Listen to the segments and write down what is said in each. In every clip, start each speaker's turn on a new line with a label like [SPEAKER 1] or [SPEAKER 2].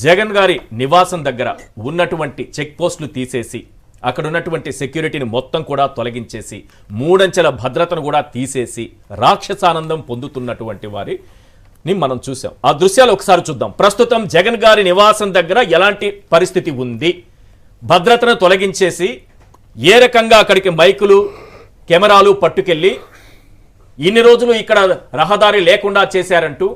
[SPEAKER 1] జగన్ గారి నివాసం దగ్గర ఉన్నటువంటి చెక్ పోస్టులు తీసేసి అక్కడ ఉన్నటువంటి సెక్యూరిటీని మొత్తం కూడా తొలగించేసి మూడంచెల భద్రతను కూడా తీసేసి రాక్షసానందం పొందుతున్నటువంటి వారిని మనం చూసాం. ఆ దృశ్యాలు ఒకసారి చూద్దాం. ప్రస్తుతం జగన్ గారి నివాసం దగ్గర ఎలాంటి పరిస్థితి ఉంది, భద్రతను తొలగించేసి ఏ రకంగా అక్కడికి మైకులు కెమెరాలు పట్టుకెళ్ళి ఇన్ని రోజులు ఇక్కడ రహదారి లేకుండా చేశారంటూ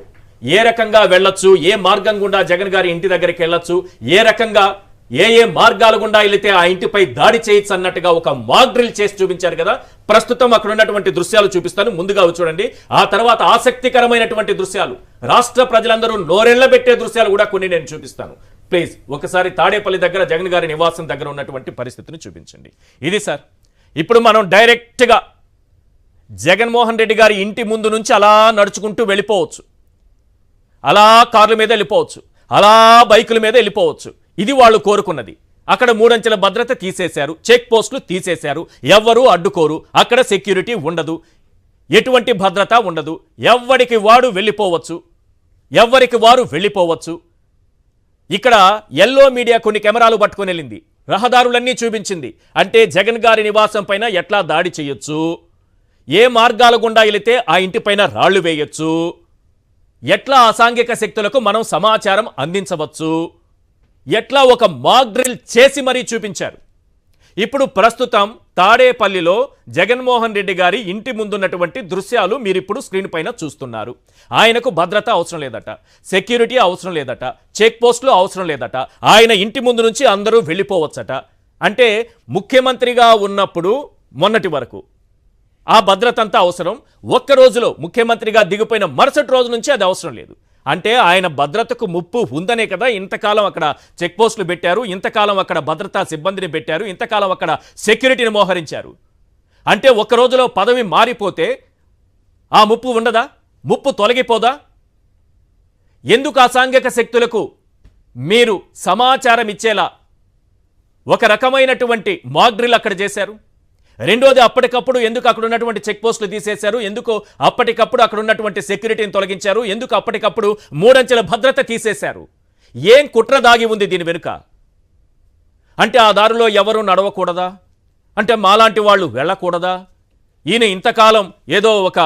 [SPEAKER 1] ఏ రకంగా వెళ్ళొచ్చు, ఏ మార్గం గుండా జగన్ గారి ఇంటి దగ్గరికి వెళ్ళొచ్చు, ఏ రకంగా ఏ మార్గాల గుండా వెళితే ఆ ఇంటిపై దాడి చేయొచ్చు అన్నట్టుగా ఒక మాక్ డ్రిల్ చేసి చూపించారు కదా. ప్రస్తుతం అక్కడ ఉన్నటువంటి దృశ్యాలు చూపిస్తాను, ముందుగా చూడండి. ఆ తర్వాత ఆసక్తికరమైనటువంటి దృశ్యాలు, రాష్ట్ర ప్రజలందరూ నోరెళ్లబెట్టే దృశ్యాలు కూడా కొన్ని నేను చూపిస్తాను. ప్లీజ్ ఒకసారి తాడేపల్లి దగ్గర జగన్ గారి నివాసం దగ్గర ఉన్నటువంటి పరిస్థితిని చూపించండి. ఇది సార్, ఇప్పుడు మనం డైరెక్ట్గా జగన్మోహన్ రెడ్డి గారి ఇంటి ముందు నుంచి అలా నడుచుకుంటూ వెళ్ళిపోవచ్చు, అలా కార్ల మీద వెళ్ళిపోవచ్చు, అలా బైకుల మీద వెళ్ళిపోవచ్చు. ఇది వాళ్ళు కోరుకున్నది. అక్కడ మూడంచెల భద్రత తీసేశారు, చెక్ పోస్టులు తీసేశారు, ఎవ్వరూ అడ్డుకోరు, అక్కడ సెక్యూరిటీ ఉండదు, ఎటువంటి భద్రత ఉండదు, ఎవ్వరికి వాడు వెళ్ళిపోవచ్చు, ఎవ్వరికి వారు వెళ్ళిపోవచ్చు. ఇక్కడ ఎల్లో మీడియా కొన్ని కెమెరాలు పట్టుకొని వెళ్ళింది, రహదారులన్నీ చూపించింది. అంటే జగన్ గారి నివాసం పైన ఎట్లా దాడి చేయొచ్చు, ఏ మార్గాల గుండా వెళితే ఆ ఇంటిపైన రాళ్లు వేయొచ్చు, ఎట్లా అసాంఘిక శక్తులకు మనం సమాచారం అందించవచ్చు, ఎట్లా ఒక మాక్ డ్రిల్ చేసి మరీ చూపించారు. ఇప్పుడు ప్రస్తుతం తాడేపల్లిలో జగన్మోహన్ రెడ్డి గారి ఇంటి ముందున్నటువంటి దృశ్యాలు మీరు ఇప్పుడు స్క్రీన్ పైన చూస్తున్నారు. ఆయనకు భద్రత అవసరం లేదట, సెక్యూరిటీ అవసరం లేదట, చెక్ పోస్టులు అవసరం లేదట, ఆయన ఇంటి ముందు నుంచి అందరూ వెళ్ళిపోవచ్చట. అంటే ముఖ్యమంత్రిగా ఉన్నప్పుడు మొన్నటి వరకు ఆ భద్రత అంతా అవసరం, ఒక్క రోజులో ముఖ్యమంత్రిగా దిగిపోయిన మరుసటి రోజు నుంచి అది అవసరం లేదు. అంటే ఆయన భద్రతకు ముప్పు ఉందనే కదా ఇంతకాలం అక్కడ చెక్ పోస్టులు పెట్టారు, ఇంతకాలం అక్కడ భద్రతా సిబ్బందిని పెట్టారు, ఇంతకాలం అక్కడ సెక్యూరిటీని మోహరించారు. అంటే ఒక్క రోజులో పదవి మారిపోతే ఆ ముప్పు ఉండదా, ముప్పు తొలగిపోదా? ఎందుకు అసాంఘిక శక్తులకు మీరు సమాచారం ఇచ్చేలా ఒక రకమైనటువంటి మాక్ డ్రిల్ అక్కడ చేశారు? రెండోది, అప్పటికప్పుడు ఎందుకు అక్కడ ఉన్నటువంటి చెక్ పోస్టులు తీసేశారు, ఎందుకు అప్పటికప్పుడు అక్కడ ఉన్నటువంటి సెక్యూరిటీని తొలగించారు, ఎందుకు అప్పటికప్పుడు మూడంచెల భద్రత తీసేశారు? ఏం కుట్ర దాగి ఉంది దీని వెనుక? అంటే ఆ దారిలో ఎవరు నడవకూడదా, అంటే మాలాంటి వాళ్ళు వెళ్ళకూడదా? ఈయన ఇంతకాలం ఏదో ఒక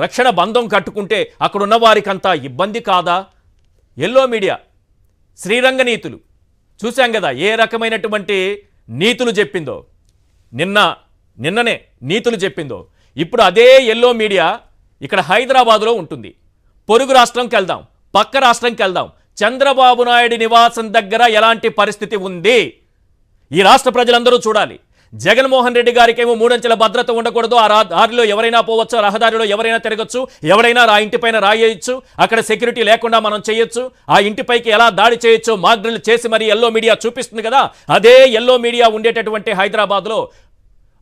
[SPEAKER 1] రక్షణ బంధం కట్టుకుంటే అక్కడున్న వారికంతా ఇబ్బంది కాదా? ఎల్లో మీడియా శ్రీరంగ నీతులు చూశాం కదా, ఏ రకమైనటువంటి నీతులు చెప్పిందో, నిన్ననే నీతులు చెప్పిందో. ఇప్పుడు అదే ఎల్లో మీడియా ఇక్కడ హైదరాబాదులో ఉంటుంది. పొరుగు రాష్ట్రంకి వెళ్దాం, పక్క రాష్ట్రంకి వెళ్దాం. చంద్రబాబు నాయుడు నివాసం దగ్గర ఎలాంటి పరిస్థితి ఉంది ఈ రాష్ట్ర ప్రజలందరూ చూడాలి. జగన్మోహన్ రెడ్డి గారికేమో మూడంచెల భద్రత ఉండకూడదు, ఆ దారిలో ఎవరైనా పోవచ్చు, రహదారిలో ఎవరైనా తిరగచ్చు, ఎవరైనా ఆ ఇంటిపైన రాయొచ్చు, అక్కడ సెక్యూరిటీ లేకుండా మనం చేయొచ్చు, ఆ ఇంటిపైకి ఎలా దాడి చేయొచ్చో మాక్ డ్రిల్ చేసి మరి ఎల్లో మీడియా చూపిస్తుంది కదా. అదే ఎల్లో మీడియా ఉండేటటువంటి హైదరాబాద్లో,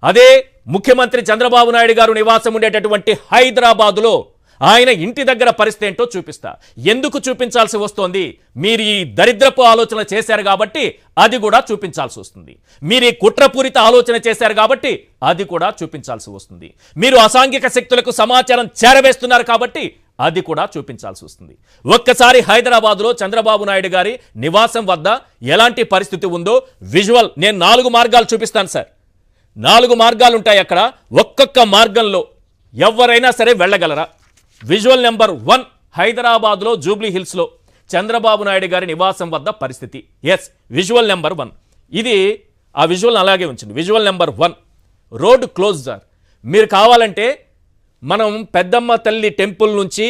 [SPEAKER 1] అదే ముఖ్యమంత్రి చంద్రబాబు నాయుడు గారు నివాసం ఉండేటటువంటి హైదరాబాదులో ఆయన ఇంటి దగ్గర పరిస్థితి ఏంటో చూపిస్తా. ఎందుకు చూపించాల్సి వస్తోంది? మీరు ఈ దరిద్రపు ఆలోచన చేశారు కాబట్టి అది కూడా చూపించాల్సి వస్తుంది. మీరు ఈ కుట్రపూరిత ఆలోచన చేశారు కాబట్టి అది కూడా చూపించాల్సి వస్తుంది. మీరు అసాంఘిక శక్తులకు సమాచారం చేరవేస్తున్నారు కాబట్టి అది కూడా చూపించాల్సి వస్తుంది. ఒక్కసారి హైదరాబాద్లో చంద్రబాబు నాయుడు గారి నివాసం వద్ద ఎలాంటి పరిస్థితి ఉందో విజువల్ నేను 4 మార్గాలు చూపిస్తాను సార్. 4 మార్గాలు ఉంటాయి అక్కడ. ఒక్కొక్క మార్గంలో ఎవరైనా సరే వెళ్ళగలరా? విజువల్ నెంబర్ 1 హైదరాబాద్లో జూబ్లీ హిల్స్లో చంద్రబాబు నాయుడు గారి నివాసం వద్ద పరిస్థితి. ఎస్, విజువల్ నెంబర్ 1 ఇది. ఆ విజువల్ అలాగే ఉంచింది. Visual number 1 road close sir. మీరు కావాలంటే మనం పెద్దమ్మ తల్లి టెంపుల్ నుంచి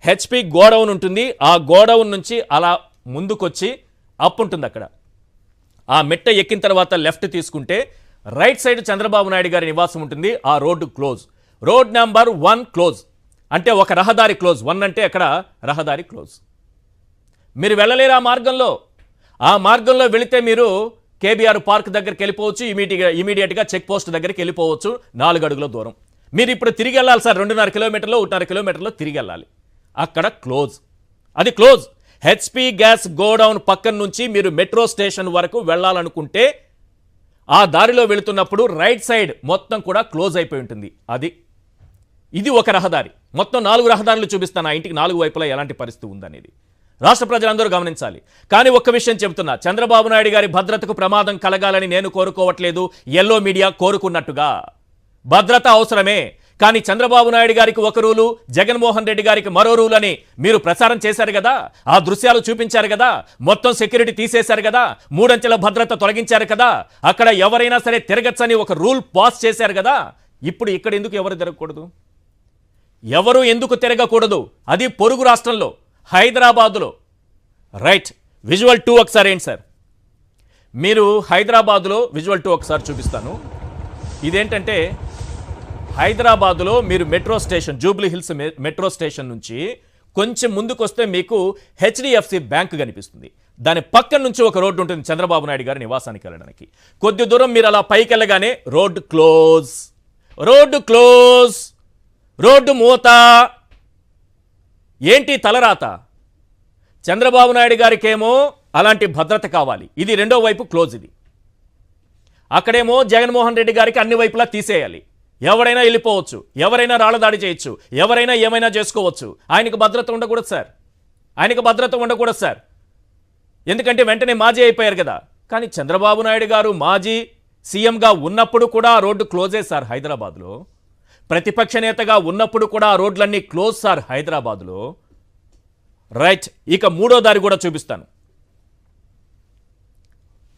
[SPEAKER 1] హెచ్పి గోడౌన్ ఉంటుంది, ఆ గోడౌన్ నుంచి అలా ముందుకొచ్చి అప్ ఉంటుంది. అక్కడ ఆ మెట్ట ఎక్కిన తర్వాత లెఫ్ట్ తీసుకుంటే రైట్ సైడ్ చంద్రబాబు నాయుడు గారి నివాసం ఉంటుంది. ఆ road close. Road number 1 close అంటే ఒక రహదారి క్లోజ్. 1 అంటే అక్కడ రహదారి క్లోజ్. మీరు వెళ్ళలేరు ఆ మార్గంలో. ఆ మార్గంలో వెళితే మీరు కేబీఆర్ పార్క్ దగ్గరికి వెళ్ళిపోవచ్చు, ఇమీడియట్గా చెక్ పోస్ట్ దగ్గరికి వెళ్ళిపోవచ్చు, 4 అడుగుల దూరం. మీరు ఇప్పుడు తిరిగి వెళ్ళాలి సార్, 2.5 కిలోమీటర్లో 1.5 కిలోమీటర్లో తిరిగి వెళ్ళాలి. అక్కడ క్లోజ్, అది క్లోజ్. హెచ్పి గ్యాస్ గోడౌన్ పక్కన నుంచి మీరు మెట్రో స్టేషన్ వరకు వెళ్ళాలనుకుంటే ఆ దారిలో వెళుతున్నప్పుడు రైట్ సైడ్ మొత్తం కూడా క్లోజ్ అయిపోయి ఉంటుంది. ఇది ఒక రహదారి. మొత్తం 4 రహదారులు చూపిస్తాను ఆ ఇంటికి 4 వైపులా ఎలాంటి పరిస్థితి ఉందనేది. రాష్ట్ర ప్రజలందరూ గమనించాలి. కానీ ఒక్క విషయం చెబుతున్నా, చంద్రబాబు నాయుడు గారి భద్రతకు ప్రమాదం కలగాలని నేను కోరుకోవట్లేదు, ఎల్లో మీడియా కోరుకున్నట్టుగా. భద్రత అవసరమే, కానీ చంద్రబాబు నాయుడు గారికి ఒక రూలు, జగన్మోహన్ రెడ్డి గారికి మరో రూల్ అని మీరు ప్రచారం చేశారు కదా, ఆ దృశ్యాలు చూపించారు కదా, మొత్తం సెక్యూరిటీ తీసేశారు కదా, 3 అంచెల భద్రత తొలగించారు కదా, అక్కడ ఎవరైనా సరే తిరగచ్చని ఒక రూల్ పాస్ చేశారు కదా. ఇప్పుడు ఇక్కడ ఎందుకు ఎవరు తిరగకూడదు? ఎవరు ఎందుకు తిరగకూడదు? అది పొరుగు రాష్ట్రంలో, హైదరాబాదులో. రైట్, విజువల్ 2 ఒకసారి ఏంటి సార్, మీరు హైదరాబాదులో విజువల్ 2 ఒకసారి చూపిస్తాను. ఇదేంటంటే హైదరాబాదులో మీరు metro station, Jubilee hills metro station నుంచి కొంచెం ముందుకు వస్తే మీకు హెచ్డిఎఫ్సి బ్యాంక్ కనిపిస్తుంది. దాని పక్కన నుంచి ఒక రోడ్డు ఉంటుంది చంద్రబాబు నాయుడు గారి నివాసానికి వెళ్ళడానికి. కొద్ది దూరం మీరు అలా పైకి వెళ్ళగానే road close, road close, road మూత. ఏంటి తలరాత? చంద్రబాబు నాయుడు గారికేమో అలాంటి భద్రత కావాలి, ఇది రెండో వైపు క్లోజ్. ఇది అక్కడేమో జగన్మోహన్ రెడ్డి గారికి అన్ని వైపులా తీసేయాలి, ఎవరైనా వెళ్ళిపోవచ్చు, ఎవరైనా రాళ్ళదాడి చేయొచ్చు, ఎవరైనా ఏమైనా చేసుకోవచ్చు. ఆయనకు భద్రత ఉండకూడదు సార్, ఆయనకు భద్రత ఉండకూడదు సార్. ఎందుకంటే వెంటనే మాజీ అయిపోయారు కదా. కానీ చంద్రబాబు నాయుడు గారు మాజీ సీఎంగా ఉన్నప్పుడు కూడా ఆ రోడ్డు క్లోజే సార్ హైదరాబాద్లో. ప్రతిపక్ష నేతగా ఉన్నప్పుడు కూడా ఆ రోడ్లన్నీ క్లోజ్ సార్ హైదరాబాద్లో. రైట్, ఇక మూడో దారి కూడా చూపిస్తాను.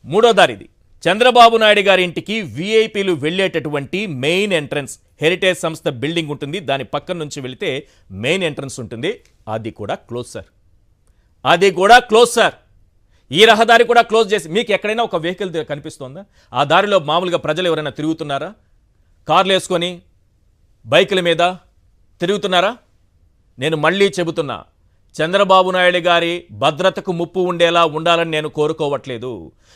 [SPEAKER 1] మూడో దారి ఇది. చంద్రబాబు నాయుడు గారి ఇంటికి విఐపీలు వెళ్ళేటటువంటి మెయిన్ ఎంట్రన్స్, హెరిటేజ్ సంస్థ బిల్డింగ్ ఉంటుంది, దాని పక్కన నుంచి వెళితే మెయిన్ ఎంట్రన్స్ ఉంటుంది. అది కూడా క్లోజ్ సార్, అది కూడా క్లోజ్ సార్. ఈ రహదారి కూడా క్లోజ్ చేసి, మీకు ఎక్కడైనా ఒక వెహికల్ కనిపిస్తోందా? ఆ దారిలో మామూలుగా ప్రజలు ఎవరైనా తిరుగుతున్నారా? కార్లు వేసుకొని బైకుల మీద తిరుగుతున్నారా? నేను మళ్ళీ చెబుతున్నా, చంద్రబాబు నాయుడు గారి భద్రతకు ముప్పు ఉండేలా ఉండాలని నేను కోరుకోవట్లేదు.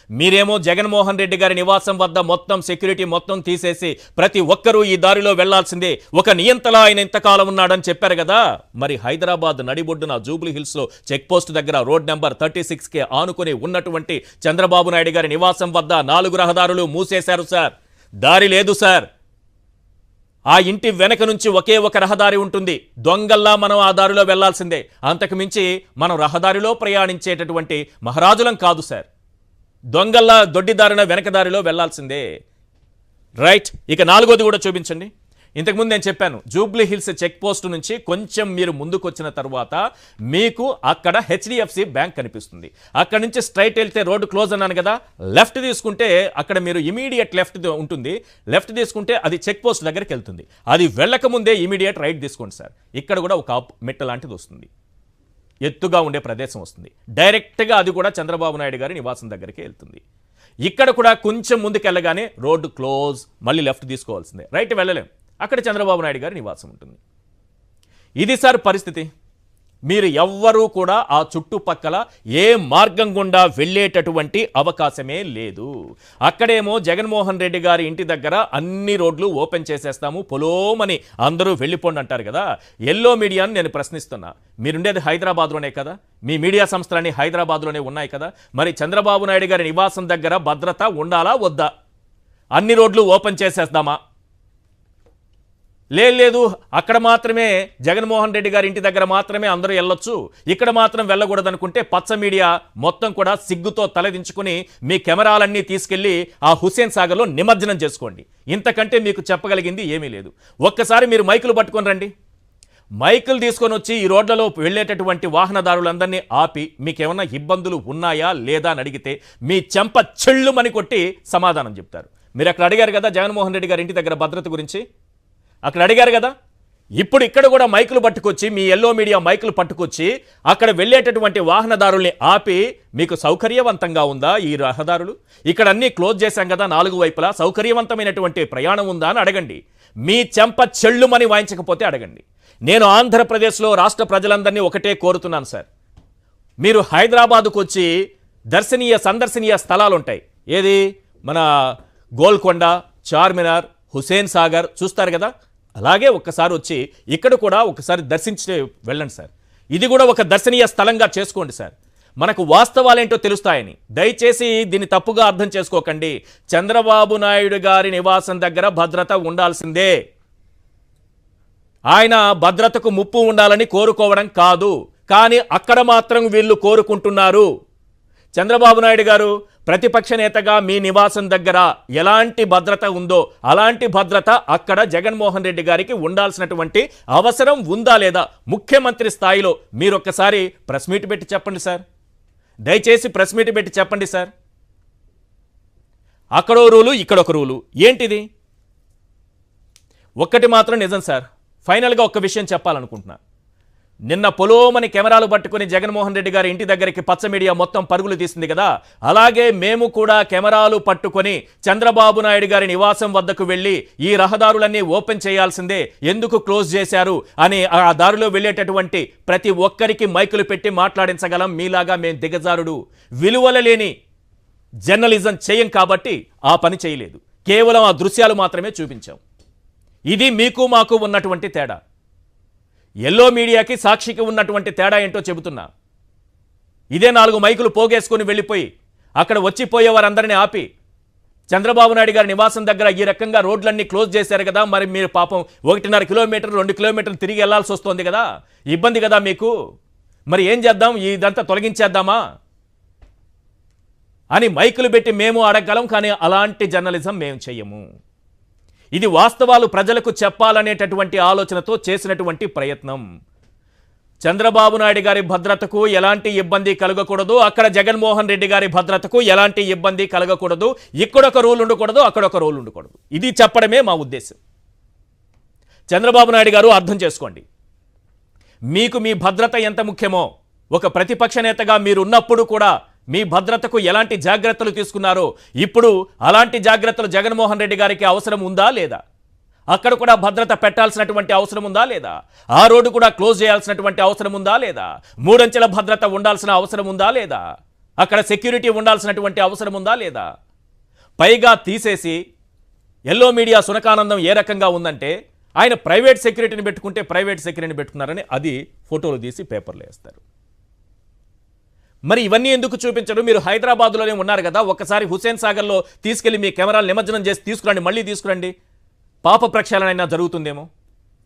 [SPEAKER 1] మీరేమో జగన్మోహన్ రెడ్డి గారి నివాసం వద్ద మొత్తం సెక్యూరిటీ మొత్తం తీసేసి ప్రతి ఒక్కరూ ఈ దారిలో వెళ్లాల్సిందే, ఒక నియంతలా ఆయన ఇంతకాలం ఉన్నాడని చెప్పారు కదా. మరి హైదరాబాద్ నడిబొడ్డున జూబ్లీ హిల్స్లో చెక్ పోస్ట్ దగ్గర రోడ్ నెంబర్ 36కి ఆనుకుని ఉన్నటువంటి చంద్రబాబు నాయుడు గారి నివాసం వద్ద 4 రహదారులు మూసేశారు సార్. దారి లేదు సార్. ఆ ఇంటి వెనక నుంచి ఒకే ఒక రహదారి ఉంటుంది. దొంగల్లా మనం ఆ దారిలో వెళ్లాల్సిందే, అంతకు మించి మనం రహదారిలో ప్రయాణించేటటువంటి మహారాజులం కాదు సార్. దొంగల్లా దొడ్డిదారిన వెనక దారిలో వెళ్లాల్సిందే. రైట్, ఇక 4వది కూడా చూపించండి. ఇంతకుముందు నేను చెప్పాను, జూబ్లీ హిల్స్ చెక్ పోస్ట్ నుంచి కొంచెం మీరు ముందుకు వచ్చిన తర్వాత మీకు అక్కడ హెచ్డిఎఫ్సి బ్యాంక్ కనిపిస్తుంది. అక్కడ నుంచి స్ట్రైట్ వెళ్తే రోడ్డు క్లోజ్ అన్నాను కదా, లెఫ్ట్ తీసుకుంటే అక్కడ మీరు ఇమీడియట్ లెఫ్ట్ ఉంటుంది. లెఫ్ట్ తీసుకుంటే అది చెక్ పోస్ట్ దగ్గరికి వెళ్తుంది. అది వెళ్ళకముందే ఇమీడియట్ రైట్ తీసుకోండి సార్. ఇక్కడ కూడా ఒక మెట్ట లాంటిది వస్తుంది, ఎత్తుగా ఉండే ప్రదేశం వస్తుంది. డైరెక్ట్గా అది కూడా చంద్రబాబు నాయుడు గారి నివాసం దగ్గరికి వెళ్తుంది. ఇక్కడ కూడా కొంచెం ముందుకు వెళ్ళగానే రోడ్డు క్లోజ్, మళ్ళీ లెఫ్ట్ తీసుకోవాల్సిందే, రైట్ వెళ్ళలేం. అక్కడ చంద్రబాబు నాయుడు గారి నివాసం ఉంటుంది. ఇది సార్ పరిస్థితి. మీరు ఎవ్వరూ కూడా ఆ చుట్టుపక్కల ఏ మార్గం గుండా వెళ్ళేటటువంటి అవకాశమే లేదు. అక్కడేమో జగన్మోహన్ రెడ్డి గారి ఇంటి దగ్గర అన్ని రోడ్లు ఓపెన్ చేసేస్తాము, పొలోమని అందరూ వెళ్ళిపోండి అంటారు కదా. ఎల్లో మీడియాను నేను ప్రశ్నిస్తున్నా, మీరుండేది హైదరాబాద్లోనే కదా, మీ మీడియా సంస్థలన్నీ హైదరాబాద్లోనే ఉన్నాయి కదా, మరి చంద్రబాబు నాయుడు గారి నివాసం దగ్గర భద్రత ఉండాలా వద్దా? అన్ని రోడ్లు ఓపెన్ చేసేద్దామా? లేదు, అక్కడ మాత్రమే జగన్మోహన్ రెడ్డి గారి ఇంటి దగ్గర మాత్రమే అందరూ వెళ్ళొచ్చు, ఇక్కడ మాత్రం వెళ్ళకూడదు అనుకుంటే పచ్చ మీడియా మొత్తం కూడా సిగ్గుతో తలదించుకుని మీ కెమెరాలన్నీ తీసుకెళ్లి ఆ హుస్సేన్ సాగర్లో నిమజ్జనం చేసుకోండి. ఇంతకంటే మీకు చెప్పగలిగింది ఏమీ లేదు. ఒక్కసారి మీరు మైకులు పట్టుకొని రండి, మైకులు తీసుకొని వచ్చి ఈ రోడ్లలో వెళ్ళేటటువంటి వాహనదారులందరినీ ఆపి మీకేమన్నా ఇబ్బందులు ఉన్నాయా లేదా అని అడిగితే మీ చెంప చెళ్ళుమని కొట్టి సమాధానం చెప్తారు. మీరు అక్కడ అడిగారు కదా జగన్మోహన్ రెడ్డి గారి ఇంటి దగ్గర భద్రత గురించి, అక్కడ అడిగారు కదా. ఇప్పుడు ఇక్కడ కూడా మైకులు పట్టుకొచ్చి, మీ ఎల్లో మీడియా మైకులు పట్టుకొచ్చి అక్కడ వెళ్ళేటటువంటి వాహనదారుల్ని ఆపి మీకు సౌకర్యవంతంగా ఉందా ఈ రహదారులు? ఇక్కడ అన్నీ క్లోజ్ చేశాం కదా 4 వైపులా, సౌకర్యవంతమైనటువంటి ప్రయాణం ఉందా అని అడగండి. మీ చెంప చెళ్ళుమని వాయించకపోతే అడగండి. నేను ఆంధ్రప్రదేశ్లో రాష్ట్ర ప్రజలందరినీ ఒకటే కోరుతున్నాను సార్, మీరు హైదరాబాదుకు వచ్చి సందర్శనీయ స్థలాలు ఉంటాయి. ఏది మన గోల్కొండ, చార్మినార్, హుస్సేన్ సాగర్ చూస్తారు కదా, అలాగే ఒక్కసారి వచ్చి ఇక్కడ కూడా ఒకసారి దర్శించి వెళ్ళండి సార్. ఇది కూడా ఒక దర్శనీయ స్థలంగా చేసుకోండి సార్. మనకు వాస్తవాలేంటో తెలుస్తాయని. దయచేసి దీన్ని తప్పుగా అర్థం చేసుకోకండి. చంద్రబాబు నాయుడు గారి నివాసం దగ్గర భద్రత ఉండాల్సిందే. ఆయన భద్రతకు ముప్పు ఉండాలని కోరుకోవడం కాదు. కానీ అక్కడ మాత్రం వీళ్ళు కోరుకుంటున్నారు. చంద్రబాబు నాయుడు గారు ప్రతిపక్ష నేతగా మీ నివాసం దగ్గర ఎలాంటి భద్రత ఉందో అలాంటి భద్రత అక్కడ జగన్మోహన్ రెడ్డి గారికి ఉండాల్సినటువంటి అవసరం ఉందా లేదా? ముఖ్యమంత్రి స్థాయిలో మీరు ఒక్కసారి ప్రెస్ మీట్ పెట్టి చెప్పండి సార్. దయచేసి ప్రెస్ మీట్ పెట్టి చెప్పండి సార్. అక్కడో రూలు ఇక్కడొక రూలు ఏంటిది? ఒక్కటి మాత్రం నిజం సార్, ఫైనల్గా ఒక్క విషయం చెప్పాలనుకుంటున్నా. నిన్న పొలోమని కెమెరాలు పట్టుకుని జగన్మోహన్ రెడ్డి గారి ఇంటి దగ్గరికి పచ్చ మీడియా మొత్తం పరుగులు తీసింది కదా, అలాగే మేము కూడా కెమెరాలు పట్టుకొని చంద్రబాబు నాయుడు గారి నివాసం వద్దకు వెళ్ళి ఈ రహదారులన్నీ ఓపెన్ చేయాల్సిందే, ఎందుకు క్లోజ్ చేశారు అని ఆ దారిలో వెళ్ళేటటువంటి ప్రతి ఒక్కరికి మైకులు పెట్టి మాట్లాడించగలం. మీలాగా మేము దిగజారుడు విలువల లేని జర్నలిజం చేయం కాబట్టి ఆ పని చేయలేదు. కేవలం ఆ దృశ్యాలు మాత్రమే చూపించాం. ఇది మీకు మాకు ఉన్నటువంటి తేడా. ఎల్లో మీడియాకి సాక్షికి ఉన్నటువంటి తేడా ఏంటో చెబుతున్నా. ఇదే 4 మైకులు పోగేసుకొని వెళ్ళిపోయి అక్కడ వచ్చిపోయే వారందరినీ ఆపి చంద్రబాబు నాయుడు గారి నివాసం దగ్గర ఈ రకంగా రోడ్లన్నీ క్లోజ్ చేశారు కదా, మరి మీరు పాపం 1.5 కిలోమీటర్ 2 కిలోమీటర్లు తిరిగి వెళ్లాల్సి వస్తుంది కదా, ఇబ్బంది కదా మీకు, మరి ఏం చేద్దాం, ఇదంతా తొలగించేద్దామా అని మైకులు పెట్టి మేము అడగగలం. కానీ అలాంటి జర్నలిజం మేము చెయ్యము. ఇది వాస్తవాలు ప్రజలకు చెప్పాలనేటటువంటి ఆలోచనతో చేసినటువంటి ప్రయత్నం. చంద్రబాబు నాయుడు గారి భద్రతకు ఎలాంటి ఇబ్బంది కలగకూడదు, అక్కడ జగన్మోహన్ రెడ్డి గారి భద్రతకు ఎలాంటి ఇబ్బంది కలగకూడదు, ఇక్కడొక రూల్ ఉండకూడదు, అక్కడొక రూల్ ఉండకూడదు. ఇది చెప్పడమే మా ఉద్దేశం. చంద్రబాబు నాయుడు గారు అర్థం చేసుకోండి, మీకు మీ భద్రత ఎంత ముఖ్యమో, ఒక ప్రతిపక్ష నేతగా మీరున్నప్పుడు కూడా మీ భద్రతకు ఎలాంటి జాగ్రత్తలు తీసుకున్నారో ఇప్పుడు అలాంటి జాగ్రత్తలు జగన్మోహన్ రెడ్డి గారికి అవసరం ఉందా లేదా? అక్కడ కూడా భద్రత పెట్టాల్సినటువంటి అవసరం ఉందా లేదా? ఆ రోడ్డు కూడా క్లోజ్ చేయాల్సినటువంటి అవసరం ఉందా లేదా? 3 అంచెల భద్రత ఉండాల్సిన అవసరం ఉందా లేదా? అక్కడ సెక్యూరిటీ ఉండాల్సినటువంటి అవసరం ఉందా లేదా? పైగా తీసేసి ఎల్లో మీడియా సునకానందం ఏ రకంగా ఉందంటే, ఆయన ప్రైవేట్ సెక్యూరిటీని పెట్టుకుంటే ప్రైవేట్ సెక్యూరిటీని పెట్టుకున్నారని అది ఫోటోలు తీసి పేపర్లో వేస్తారు. మరి ఇవన్నీ ఎందుకు చూపించరు? మీరు హైదరాబాద్లోనే ఉన్నారు కదా, ఒక్కసారి హుస్సేన్ సాగర్లో తీసుకెళ్లి మీ కెమెరాలు నిమజ్జనం చేసి తీసుకురండి, మళ్ళీ తీసుకురండి, పాప ప్రక్షాళన అయినా జరుగుతుందేమో.